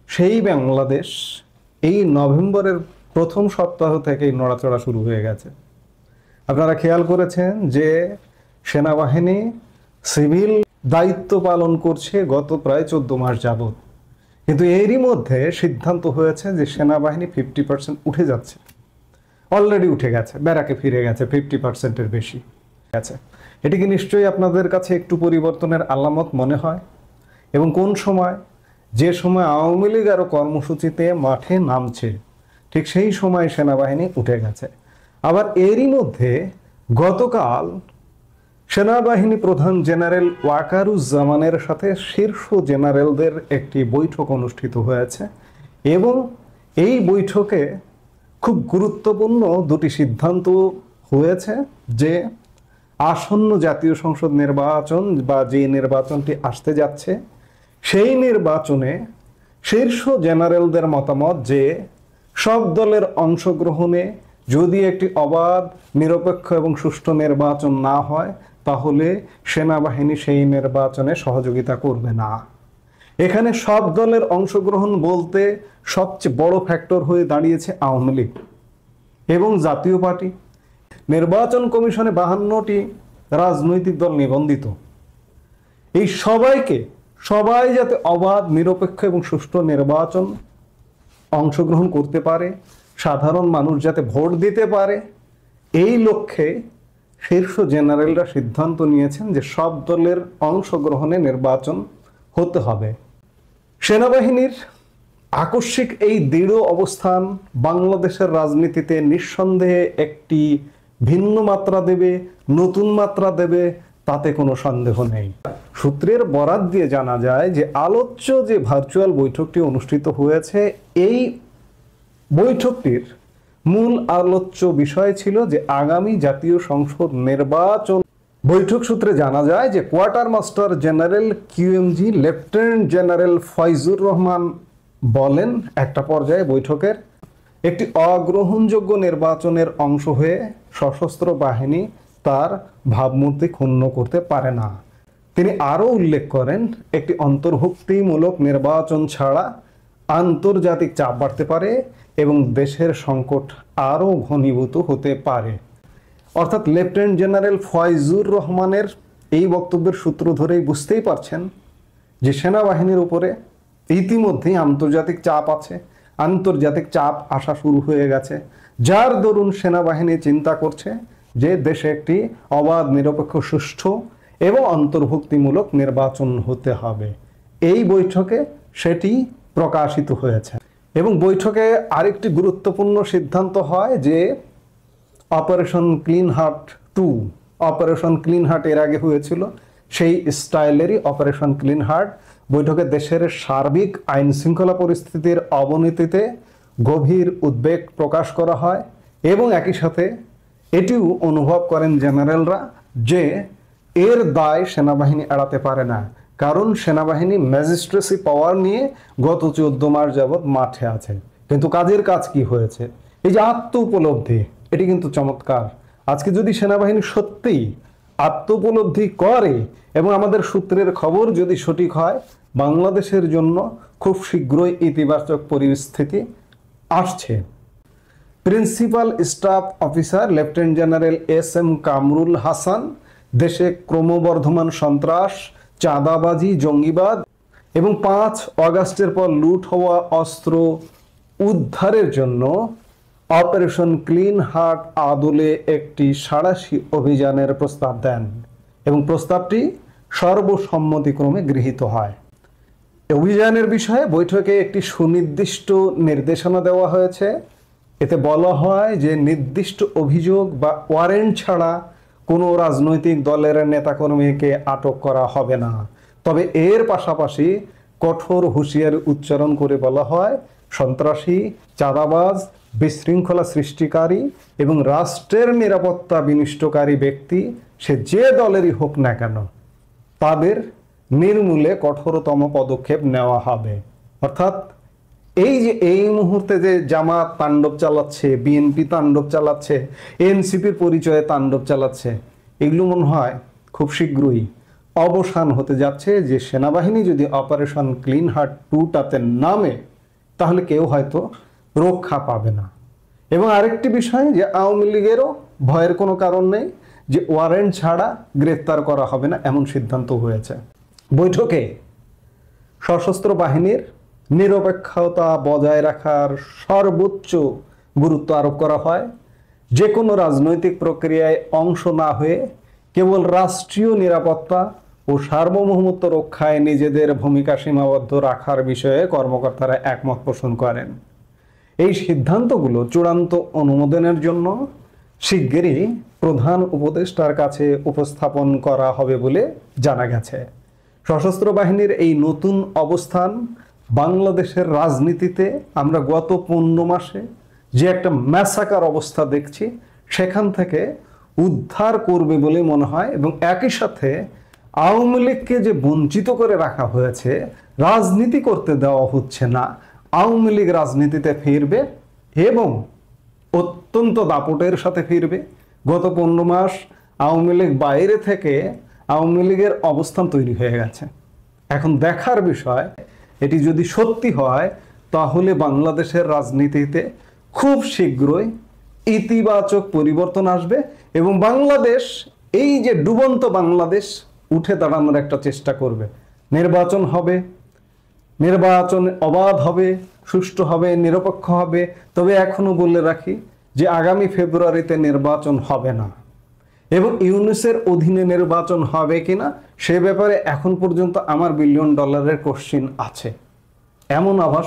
সেই বাংলাদেশ এই নভেম্বরের প্রথম সপ্তাহ থেকেই নড়াচড়া শুরু হয়ে গেছে। আপনারা খেয়াল করেছেন যে সেনাবাহিনী সিভিল দায়িত্ব পালন করছে গত প্রায় 14 মাস যাবৎ, কিন্তু এরই মধ্যে সিদ্ধান্ত হয়েছে যে সেনাবাহিনী 50% উঠে যাচ্ছে। অলরেডি উঠে গেছে, ব্যারাকে ফিরে গেছে, 50%-এর বেশি গেছে। এটি কি নিশ্চয়ই আপনাদের কাছে একটু পরিবর্তনের আলামত মনে হয়? এবং কোন সময়? যে সময় আওয়ামী লীগ আরও কর্মসূচিতে মাঠে নামছে, ঠিক সেই সময় সেনাবাহিনী উঠে গেছে। আবার এরই মধ্যে গতকাল সেনাবাহিনী প্রধান জেনারেল ওয়াকারুজ্জামানের সাথে শীর্ষ জেনারেলদের একটি বৈঠক অনুষ্ঠিত হয়েছে এবং এই বৈঠকে খুব গুরুত্বপূর্ণ দুটি সিদ্ধান্ত হয়েছে যে আসন্ন জাতীয় সংসদ নির্বাচন বা যে নির্বাচনটি আসতে যাচ্ছে সেই নির্বাচনে শীর্ষ জেনারেলদের মতামত যে সব দলের অংশগ্রহণে যদি একটি অবাধ, নিরপেক্ষ এবং সুষ্ঠু নির্বাচন না হয় তাহলে সেনাবাহিনী সেই নির্বাচনে সহযোগিতা করবে না। এখানে সব দলের অংশগ্রহণ বলতে সবচেয়ে বড় ফ্যাক্টর হয়ে দাঁড়িয়েছে আওয়ামী লীগ এবং জাতীয় পার্টি। নির্বাচন কমিশনে 52টি রাজনৈতিক দল নিবন্ধিত। এই সবাই যাতে অবাধ, নিরপেক্ষ এবং সুষ্ঠু নির্বাচন অংশগ্রহণ করতে পারে, সাধারণ মানুষ যাতে ভোট দিতে পারে, এই লক্ষ্যে শীর্ষ জেনারেলরা সিদ্ধান্ত নিয়েছেন যে সব দলের অংশগ্রহণে নির্বাচন হতে হবে। সেনাবাহিনীর আকস্মিক এই দৃঢ় অবস্থান বাংলাদেশের রাজনীতিতে নিঃসন্দেহে একটি ভিন্ন মাত্রা দেবে, নতুন মাত্রা দেবে, তাতে কোনো সন্দেহ নেই। সূত্রের বরাত দিয়ে জানা যায় যে আলোচ্য যে ভার্চুয়াল বৈঠকটি অনুষ্ঠিত হয়েছে, এই বৈঠকটির মূল আলোচ্য বিষয় ছিল যে আগামী জাতীয় সংসদ নির্বাচন। বৈঠক সূত্রে জানা যায় যে quartermaster general QMG lieutenant general Faizur Rahman বলেন, একটা পর্যায়ে বৈঠকের একটি অগ্রহণযোগ্য নির্বাচনের অংশ হয়ে সশস্ত্র বাহিনী তার ভাবমূর্তি ক্ষুণ্ণ করতে পারে না। তিনি আরও উল্লেখ করেন, একটি অন্তর্ভুক্তিমূলক নির্বাচন ছাড়া আন্তর্জাতিক চাপ বাড়তে পারে এবং দেশের সংকট আরও ঘনীভূত হতে পারে। অর্থাৎ লেফটেন্যান্ট জেনারেল ফয়জুর রহমানের এই বক্তব্যের সূত্র ধরেই বুঝতেই পারছেন যে সেনাবাহিনীর উপরে ইতিমধ্যেই আন্তর্জাতিক চাপ আছে, আন্তর্জাতিক চাপ আসা শুরু হয়ে গেছে, যার দরুন সেনাবাহিনী চিন্তা করছে যে দেশে একটি অবাধ, নিরপেক্ষ, সুষ্ঠু এবং অন্তর্ভুক্তিমূলক নির্বাচন হতে হবে। এই বৈঠকে সেটি প্রকাশিত হয়েছে এবং বৈঠকে আরেকটি গুরুত্বপূর্ণ সিদ্ধান্ত হয় যে operation clean heart 2, operation clean heart এর আগে হয়েছিল, সেই স্টাইলেরই অপারেশন ক্লিন হার্ট বৈঠকে দেশের সার্বিক আইন শৃঙ্খলা পরিস্থিতির অবনতিতে গভীর উদ্বেগ প্রকাশ করা হয় এবং একই সাথে এটিও অনুভব করেন জেনারেলরা যে এর দায় সেনাবাহিনী এড়াতে পারে না, কারণ সেনাবাহিনী ম্যাজিস্ট্রেসি পাওয়ার নিয়ে গত 14 মাস যাবৎ মাঠে আছে। কিন্তু কাজের কাজ কি হয়েছে? এই যে আত্ম উপলব্ধি, এটি কিন্তু চমৎকার। আজকে যদি সেনাবাহিনী সত্যিই আত্ম উপলব্ধি করে এবং আমাদের সূত্রের খবর যদি সঠিক হয়, বাংলাদেশের জন্য খুব শীঘ্রই ইতিবাচক পরিস্থিতি আসছে। Principal staff officer lieutenant general SM. Kamrul Hasan দেশে ক্রমবর্ধমান সন্ত্রাস, চাঁদাবাজি, জঙ্গিবাদ এবং 5 অগাস্টের পর লুট হওয়া অস্ত্র উদ্ধারের জন্য অপারেশন ক্লিন হার্ট আদলে একটি সাঁড়াশি অভিযানের প্রস্তাব দেন এবং প্রস্তাবটি সর্বসম্মতিক্রমে গৃহীত হয়। অভিযানের বিষয়ে বৈঠকে একটি সুনির্দিষ্ট নির্দেশনা দেওয়া হয়েছে। এতে বলা হয় যে নির্দিষ্ট অভিযোগ বা ওয়ারেন্ট ছাড়া কোনো রাজনৈতিক দলের নেতাকর্মীকে আটক করা হবে না। তবে এর পাশাপাশি কঠোর হুঁশিয়ারি উচ্চারণ করে বলা হয়, সন্ত্রাসী, চাঁদাবাজ, বিশৃঙ্খলা সৃষ্টিকারী এবং রাষ্ট্রের নিরাপত্তা বিনষ্টকারী ব্যক্তি, সে যে দলেরই হোক না কেন, তাদের নির্মূলে কঠোরতম পদক্ষেপ নেওয়া হবে। অর্থাৎ এই যে এই মুহূর্তে যে জামাত তাণ্ডব চালাচ্ছে, বিএনপি তাণ্ডব চালাচ্ছে, এনসিপির পরিচয়ে তাণ্ডব চালাচ্ছে, এগুলো মনে হয় খুব শীঘ্রই অবসান হতে যাচ্ছে। যে সেনাবাহিনী যদি অপারেশন ক্লিন হার্ট 2টাতে নামে, তাহলে কেউ হয়তো রক্ষা পাবে না। এবং আরেকটি বিষয় যে আওয়ামী লীগেরও ভয়ের কোনো কারণ নেই যে ওয়ারেন্ট ছাড়া গ্রেফতার করা হবে না, এমন সিদ্ধান্ত হয়েছে। বৈঠকে সশস্ত্র বাহিনীর নিরপেক্ষতা বজায় রাখার সর্বোচ্চ গুরুত্ব আরোপ করা হয়। যে কোনো রাজনৈতিক প্রক্রিয়ায় অংশ না হয়ে কেবল রাষ্ট্রীয় নিরাপত্তা ও সার্বভৌমত্ব রক্ষায় নিজেদের ভূমিকা সীমাবদ্ধ রাখার বিষয়ে কর্মকর্তারা একমত পোষণ করেন। এই সিদ্ধান্তগুলো চূড়ান্ত অনুমোদনের জন্য শিগগিরই প্রধান উপদেষ্টার কাছে উপস্থাপন করা হবে বলে জানা গেছে। সশস্ত্র বাহিনীর এই নতুন অবস্থান বাংলাদেশের রাজনীতিতে আমরা গত 15 মাসে যে একটা ম্যাসাকার অবস্থা দেখছি সেখান থেকে উদ্ধার করবে বলে মনে হয়। এবং একই সাথে আওয়ামী লীগকে যে বঞ্চিত করে রাখা হয়েছে, রাজনীতি করতে দেওয়া হচ্ছে না, আওয়ামী লীগ রাজনীতিতে ফিরবে এবং অত্যন্ত দাপটের সাথে ফিরবে। গত 15 মাস আওয়ামী লীগ বাইরে থেকে আওয়ামী লীগের অবস্থান তৈরি হয়ে গেছে। এখন দেখার বিষয় এটি যদি সত্যি হয় তাহলে বাংলাদেশের রাজনীতিতে খুব শীঘ্রই ইতিবাচক পরিবর্তন আসবে এবং বাংলাদেশ এই যে ডুবন্ত বাংলাদেশ উঠে দাঁড়ানোর একটা চেষ্টা করবে। নির্বাচন হবে, নির্বাচন অবাধ হবে, সুষ্ঠু হবে, নিরপেক্ষ হবে। তবে এখনো বলে রাখি যে আগামী ফেব্রুয়ারিতে নির্বাচন হবে না এবং ইউনূসের অধীনে নির্বাচন হবে কিনা সে ব্যাপারে এখন পর্যন্ত আমার $1 বিলিয়ন কোশ্চিন আছে, এমন আভাস